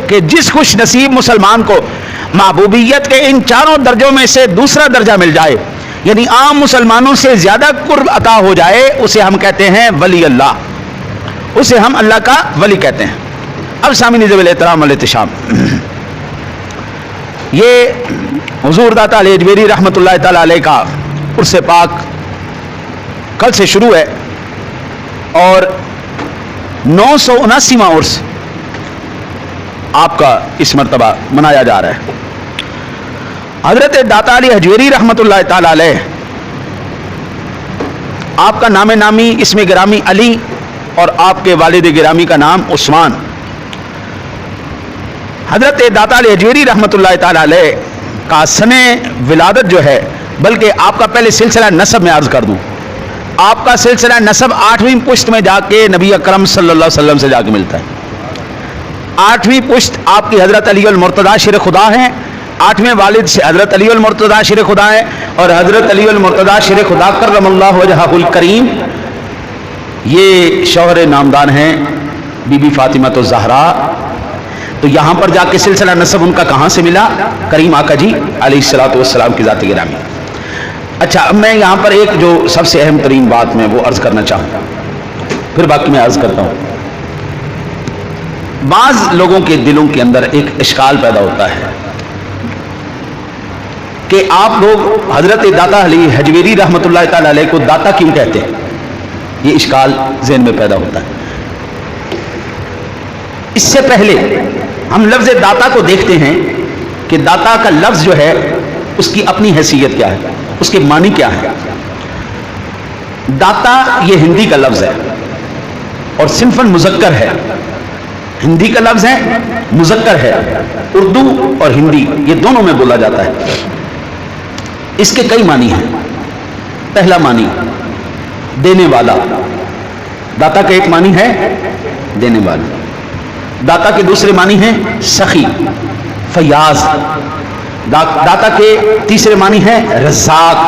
کہ جس خوش نصیب مسلمان کو محبوبیت کے ان چاروں درجوں میں سے دوسرا درجہ مل جائے، یعنی عام مسلمانوں سے زیادہ قرب عطا ہو جائے، اسے ہم کہتے ہیں ولی اللہ، اسے ہم اللہ کا ولی کہتے ہیں۔ اب سامعین ذوی الاحترام والاحتشام، یہ حضور داتا علی اجمیری رحمۃ اللہ تعالی علیہ کا عرس پاک کل سے شروع ہے اور 979واں عرس آپ کا اس مرتبہ منایا جا رہا ہے۔ حضرت داتا علی اجمیری رحمۃ اللہ تعالی علیہ، آپ کا نام نامی اسم گرامی علی اور آپ کے والد گرامی کا نام عثمان۔ حضرت داتا علی اجمیری رحمۃ اللہ تعالی علیہ کا سن ولادت جو ہے، بلکہ آپ کا پہلے سلسلہ نسب میں عرض کر دوں، آپ کا سلسلہ نسب 8ویں پشت میں جا کے نبی اکرم صلی اللہ علیہ وسلم سے جا کے ملتا ہے۔ 8ویں پشت آپ کی حضرت علی المرتضیٰ شیر خدا ہیں، 8ویں والد سے حضرت علی المرتضیٰ شیر خدا ہیں، اور حضرت علی المرتضیٰ شیر خدا کرم اللہ وجہہ الکریم یہ شوہر نامدار ہیں بی بی فاطمہ الزہرا۔ تو یہاں پر جا کے سلسلہ نسب ان کا کہاں سے ملا؟ کریم آقا جی علیہ الصلوۃ والسلام کی ذات گرامی۔ اچھا، اب میں یہاں پر ایک جو سب سے اہم ترین بات میں وہ عرض کرنا چاہوں گا، پھر باقی میں عرض کرتا ہوں۔ بعض لوگوں کے دلوں کے اندر ایک اشکال پیدا ہوتا ہے کہ آپ لوگ حضرت داتا علی اجمیری رحمۃ اللہ تعالی علیہ کو داتا کیوں کہتے ہیں؟ یہ اشکال ذہن میں پیدا ہوتا ہے۔ اس سے پہلے ہم لفظ داتا کو دیکھتے ہیں کہ داتا کا لفظ جو ہے اس کی اپنی حیثیت کیا ہے، اس کے معنی کیا ہے۔ داتا یہ ہندی کا لفظ ہے اور صنفاً مذکر ہے، ہندی کا لفظ ہے، مذکر ہے، اردو اور ہندی یہ دونوں میں بولا جاتا ہے۔ اس کے کئی معنی ہیں۔ پہلا معنی دینے والا، داتا کا ایک معنی ہے دینے والا۔ داتا کے دوسرے معنی ہیں سخی، فیاض۔ داتا کے تیسرے معنی ہے رزاق۔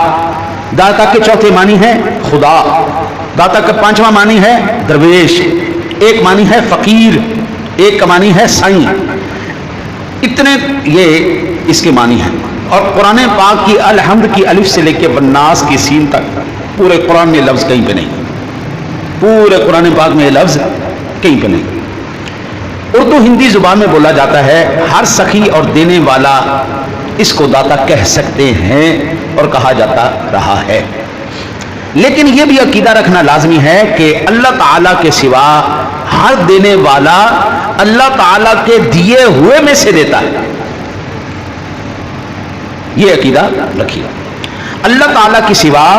داتا کے چوتھے معنی ہے خدا۔ داتا کا پانچواں معنی ہے درویش۔ ایک معنی ہے فقیر، ایک کا معنی ہے سائیں۔ اتنے یہ اس کے معنی ہیں۔ اور قرآن پاک کی الحمد کی الف سے لے کے والناس کی سین تک پورے قرآن میں لفظ کہیں پہ نہیں، پورے قرآن پاک میں یہ لفظ کہیں پہ نہیں۔ اردو ہندی زبان میں بولا جاتا ہے، ہر سخی اور دینے والا اس کو داتا کہہ سکتے ہیں اور کہا جاتا رہا ہے۔ لیکن یہ بھی عقیدہ رکھنا لازمی ہے کہ اللہ تعالیٰ کے سوا ہر دینے والا اللہ تعالیٰ کے دیے ہوئے میں سے دیتا ہے۔ یہ عقیدہ رکھیے، اللہ تعالیٰ کے سوا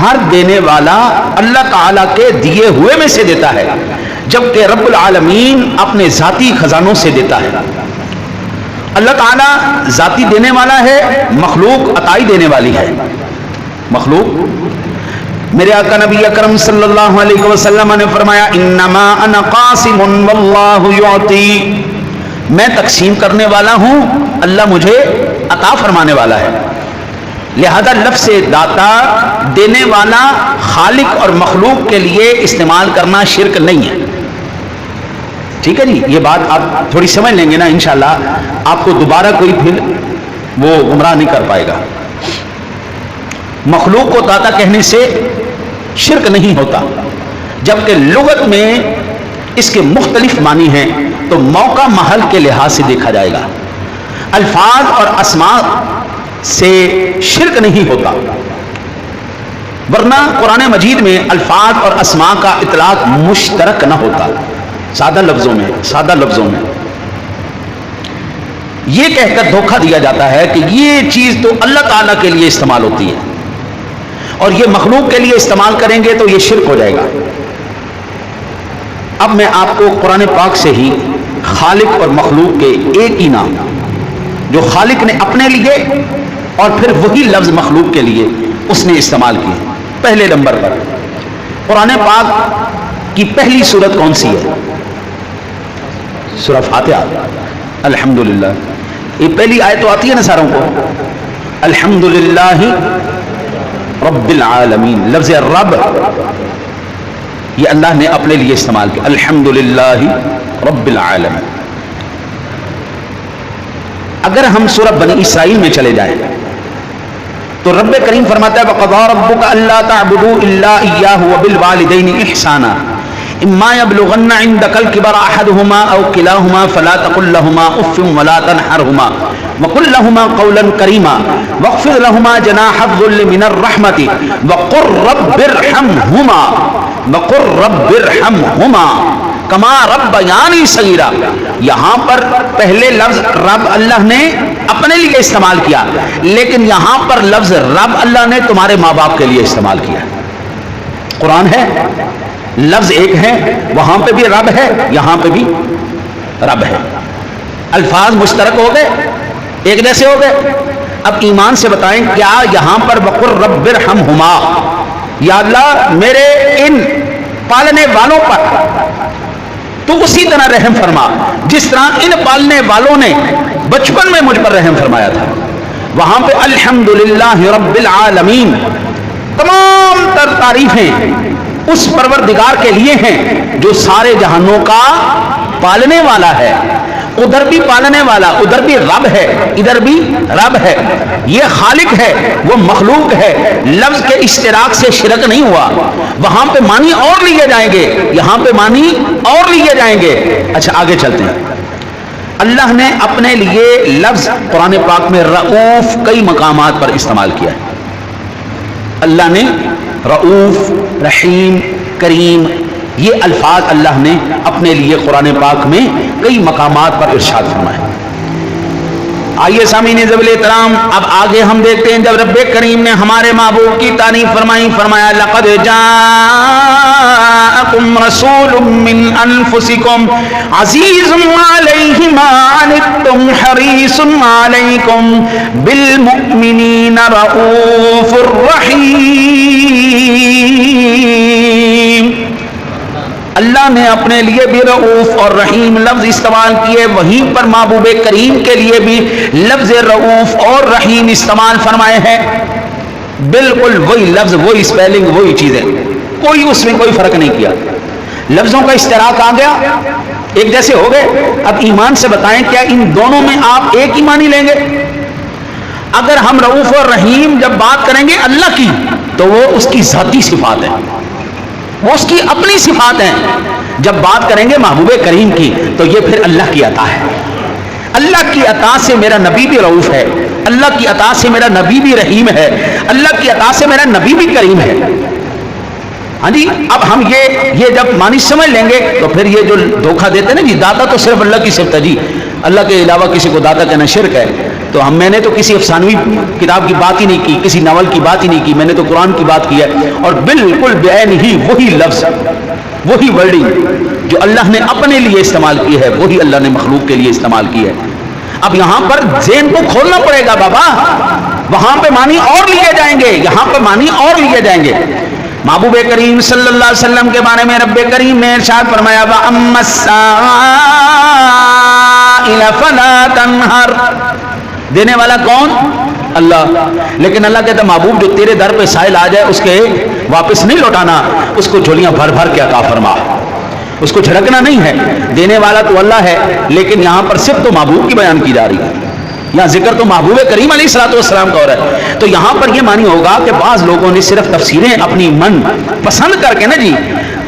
ہر دینے والا اللہ تعالیٰ کے دیے ہوئے میں سے دیتا ہے، جبکہ رب العالمین اپنے ذاتی خزانوں سے دیتا ہے۔ اللہ تعالیٰ ذاتی دینے والا ہے، مخلوق عطائی دینے والی ہے۔ مخلوق، میرے آقا نبی اکرم صلی اللہ علیہ وسلم نے فرمایا انما انا قاسم واللہ یعطی، میں تقسیم کرنے والا ہوں، اللہ مجھے عطا فرمانے والا ہے۔ لہذا لفظ داتا دینے والا خالق اور مخلوق کے لیے استعمال کرنا شرک نہیں ہے۔ ٹھیک ہے جی، یہ بات آپ تھوڑی سمجھ لیں گے نا، انشاءاللہ آپ کو دوبارہ کوئی پھر وہ گمراہ نہیں کر پائے گا۔ مخلوق کو داتا کہنے سے شرک نہیں ہوتا، جبکہ لغت میں اس کے مختلف معنی ہیں، تو موقع محل کے لحاظ سے دیکھا جائے گا۔ الفاظ اور اسماء سے شرک نہیں ہوتا، ورنہ قرآن مجید میں الفاظ اور اسماء کا اطلاق مشترک نہ ہوتا۔ سادہ لفظوں میں یہ کہہ کر دھوکہ دیا جاتا ہے کہ یہ چیز تو اللہ تعالیٰ کے لیے استعمال ہوتی ہے اور یہ مخلوق کے لیے استعمال کریں گے تو یہ شرک ہو جائے گا۔ اب میں آپ کو قرآن پاک سے ہی خالق اور مخلوق کے ایک ہی نام جو خالق نے اپنے لیے اور پھر وہی لفظ مخلوق کے لیے اس نے استعمال کیے۔ پہلے نمبر پر قرآن پاک کی پہلی سورت کون سی ہے؟ سورہ فاتحہ۔ الحمدللہ، یہ پہلی آیت تو آتی ہے نا ساروں کو، الحمدللہ رب العالمین۔ لفظ رب یہ اللہ نے اپنے لیے استعمال کیا، الحمدللہ رب العالمین۔ اگر ہم سورہ بنی اسرائیل میں چلے جائیں تو رب کریم فرماتا ہے وَقَضَىٰ رَبُّكَ أَلَّا تَعْبُدُوا إِلَّا إِيَّاهُ وَبِالْوَالِدَيْنِ إِحْسَانًا إِمَّا يَبْلُغَنَّ عِندَكَ الْكِبَرَ أَحَدُهُمَا أَوْ كِلَاهُمَا فَلَا تَقُل لَّهُمَا أُفٍّ وَلَا تَنْهَرْهُمَا وَقُل لَّهُمَا قَوْلًا كَرِيمًا وَاخْفِضْ لَهُمَا جَنَاحَ الذُّلِّ مِنَ الرَّحْمَةِ وَقُل رَّبِّ ارْحَمْهُمَا کما ربیانی صغیرا. یہاں پر پہلے لفظ رب اللہ نے اپنے لیے استعمال کیا، لیکن یہاں پر لفظ رب اللہ نے تمہارے ماں باپ کے لیے استعمال کیا. قرآن ہے، لفظ ایک ہے، وہاں پہ بھی رب ہے، یہاں پہ بھی رب ہے. الفاظ مشترک ہو گئے، ایک جیسے ہو گئے. اب ایمان سے بتائیں کیا یہاں پر وقر رب ارحمہما، یا اللہ میرے ان پالنے والوں پر تو اسی طرح رحم فرما جس طرح ان پالنے والوں نے بچپن میں مجھ پر رحم فرمایا تھا. وہاں پہ الحمدللہ رب العالمین، تمام تر تعریفیں اس پروردگار کے لیے ہیں جو سارے جہانوں کا پالنے والا ہے. ادھر بھی پالنے والا، ادھر بھی رب ہے، ادھر بھی رب ہے. یہ خالق ہے، وہ مخلوق ہے. لفظ کے اشتراک سے شرک نہیں ہوا. وہاں پہ معنی اور لیے جائیں گے، یہاں پہ معنی اور لیے جائیں گے. اچھا آگے چلتے ہیں. اللہ نے اپنے لیے لفظ قرآن پاک میں رؤوف کئی مقامات پر استعمال کیا ہے. اللہ نے رؤوف، رحیم، کریم، یہ الفاظ اللہ نے اپنے لیے قرآن پاک میں کئی مقامات پر ارشاد فرمائے. آئیے سامعین ذویل احترام، اب آگے ہم دیکھتے ہیں جب رب کریم نے ہمارے محبوب کی تعریف فرمائی، فرمایا لقد جاءکم رسول من انفسکم عزیز علیہ ما عنتم حریص علیکم بالمؤمنین رؤوف الرحیم. اللہ نے اپنے لیے بھی رؤوف اور رحیم لفظ استعمال کیے، وہیں پر محبوب کریم کے لیے بھی لفظ رؤوف اور رحیم استعمال فرمائے ہیں. بالکل وہی لفظ، وہی اسپیلنگ، وہی چیزیں، کوئی اس میں کوئی فرق نہیں کیا. لفظوں کا اشتراک آ گیا، ایک جیسے ہو گئے. اب ایمان سے بتائیں کیا ان دونوں میں آپ ایک ہی معنی لیں گے؟ اگر ہم رؤوف اور رحیم جب بات کریں گے اللہ کی تو وہ اس کی ذاتی صفات ہے، وہ اس کی اپنی صفات ہیں. جب بات کریں گے محبوب کریم کی تو یہ پھر اللہ کی عطا ہے. اللہ کی عطا سے میرا نبی بھی رؤوف ہے، اللہ کی عطا سے میرا نبی بھی رحیم ہے، اللہ کی عطا سے میرا نبی بھی کریم ہے. ہاں جی. اب ہم یہ جب معنی سمجھ لیں گے تو پھر یہ جو دھوکہ دیتے ہیں نا جی داتا تو صرف اللہ کی صفت ہے، جی اللہ کے علاوہ کسی کو داتا کہنا شرک ہے. تو میں نے تو کسی افسانوی کتاب کی بات ہی نہیں کی، کسی ناول کی بات ہی نہیں کی، میں نے تو قرآن کی بات کی ہے. اور بالکل بعین ہی وہی لفظ، وہی ورڈنگ جو اللہ نے اپنے لیے استعمال کی ہے وہی اللہ نے مخلوق کے لیے استعمال کی ہے. اب یہاں پر ذہن کو کھولنا پڑے گا بابا، وہاں پہ معنی اور لیے جائیں گے، یہاں پہ معنی اور لیے جائیں گے. محبوب کریم صلی اللہ علیہ وسلم کے بارے میں رب کریم نے ارشاد فرمایا وَأَمَّا السَّائِلَ فَلَا تَنْهَرْ. دینے والا کون؟ اللہ. لیکن اللہ کہتا محبوب جو تیرے در پہ سائل آ جائے اس کے واپس نہیں لوٹانا، اس کو جھولیاں بھر بھر کے عطا فرما، اس کو جھڑکنا نہیں ہے. دینے والا تو اللہ ہے، لیکن یہاں پر صرف تو محبوب کی بیان کی جا رہی ہے، یہاں ذکر تو محبوب کریم علیہ الصلوۃ والسلام کا ہو رہا ہے. تو یہاں پر یہ معنی ہوگا کہ بعض لوگوں نے صرف تفسیریں اپنی من پسند کر کے نا جی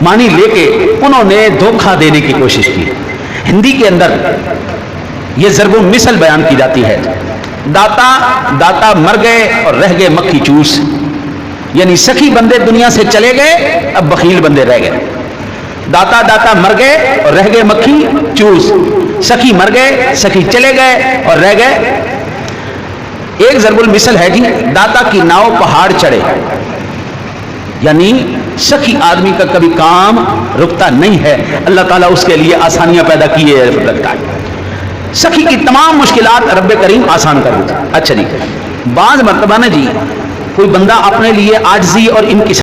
معنی لے کے انہوں نے دھوکہ دینے کی کوشش کی. ہندی کے اندر یہ ضرب المثل بیان کی جاتی ہے. داتا مر گئے اور رہ گئے مکھی چوس، یعنی سخی بندے دنیا سے چلے گئے، اب بخیل بندے رہ گئے. داتا مر گئے اور رہ گئے مکھی چوس، سخی مر گئے، سخی چلے گئے اور رہ گئے. ایک ضرب المثل ہے جی داتا کی ناؤ پہاڑ چڑھے، یعنی سخی آدمی کا کبھی کام رکتا نہیں ہے، اللہ تعالیٰ اس کے لیے آسانیاں پیدا کیے رکھتا ہے. سخی کی تمام مشکلات رب کریم آسان کر دیتا. اچھا جی بعض مرتبہ نا جی کوئی بندہ اپنے لیے عاجزی اور ان کی